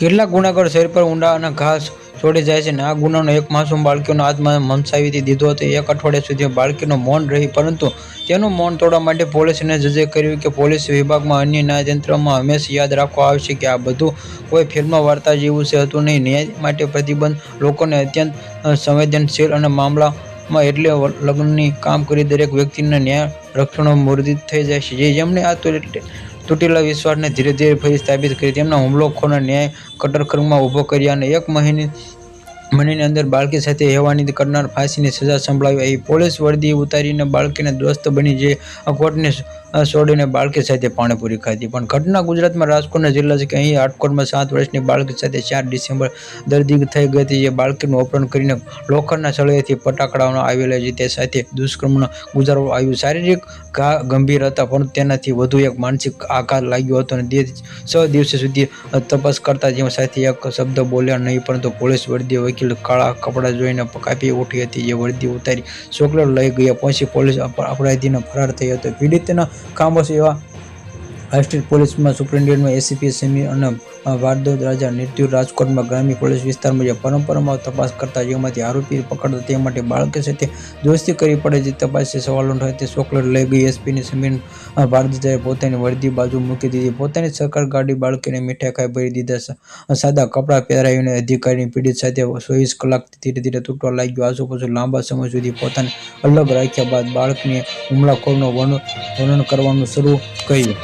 કેટલાક ગુનાખોર શરીર પર ઊંડા અને ઘાસ છોડી જાય છે. આ ગુનાનો એક માસૂમ બાળકીનો આત્મા મમસાવી દીધો હતો. 1 અઠવાડિયા સુધી બાળકીનું મૌન રહી, પરંતુ તેનું મૌન તોડવા માટે પોલીસને જજે કર્યું કે પોલીસ વિભાગમાં અન્ય ન્યાયતંત્રમાં હંમેશા યાદ રાખવા આવશે કે આ બધું કોઈ ફિલ્મ વાર્તા જેવું છે હતું નહીં. ન્યાય માટે પ્રતિબદ્ધ લોકોને અત્યંત સંવેદનશીલ અને મામલામાં એટલે લગ્નની કામ કરી દરેક વ્યક્તિને ન્યાય રક્ષણો મુર્દિત થઈ જાય છે. જેમણે આ તૂટેલા વિશ્વાસને ધીરે ધીરે ફરી સ્થાપિત કરી, તેમના હુમલાખોરને ન્યાય કટરખંગમાં ઊભો કર્યા અને 1 મહિનાની અંદર બાળકી સાથે હેવાની કરનાર ફાંસીની સજા સંભળાવી. અહીં પોલીસ વર્દી ઉતારીને બાળકીને દોસ્ત બની જે કોર્ટને છોડીને બાળકી સાથે પાણીપુરી ખાધી. પણ ઘટના ગુજરાતમાં રાજકોટના જિલ્લા છે કે અહીં રાજકોટમાં 7 વર્ષની બાળકી સાથે 4 ડિસેમ્બર દર્દી થઈ ગઈ હતી. જે બાળકીનું અપહરણ કરીને લોખંડના સળિયાથી પટાકવામાં આવેલા છે તે સાથે દુષ્કર્મ ગુજારવામાં આવ્યું. શારીરિક ઘા ગંભીર હતા, પરંતુ તેનાથી વધુ એક માનસિક આઘાત લાગ્યો હતો અને 6 દિવસ સુધી તપાસ કરતા જેમાં સાથે એક શબ્દ બોલ્યા નહીં. પરંતુ પોલીસ વર્દી વકીલ કાળા કપડાં જોઈને કાપી ઉઠી હતી. જે વર્દી ઉતારી ચોકલેટ લઈ ગયા પછી પોલીસ અપરાધીને ફરાર થઈ હતો. પીડિતના ખામોશ એવા હાઈસ્ટ્રીટ પોલીસમાં સુપ્રિન્ટેન્ડન્ટ એસીપી સમીર અને ભારદ્વાજ રાજા નિર્તુર રાજકોટમાં ગ્રામ્ય પોલીસ વિસ્તારમાં જે પરંપરામાં તપાસ કરતા જેમાંથી આરોપી પકડતા તે માટે બાળકી સાથે દોસ્તી કરવી પડે જે તપાસી સવાલો થાય. ચોકલેટ લઈ ગઈ એસપીની સમીર ભારદ્વાજે પોતાની વર્દી બાજુ મૂકી દીધી. પોતાની સરકાર ગાડી બાળકીને મીઠાઈ ખાઈ ભરી દીધા. સાદા કપડાં પહેરાવીને અધિકારીની પીડિત સાથે 24 કલાક ધીરે ધીરે તૂટવા લાગ્યો. આસુપાસુ લાંબા સમય સુધી પોતાને અલગ રાખ્યા બાદ બાળકને હુમલાખોરનું વર્ણન કરવાનું શરૂ કર્યું.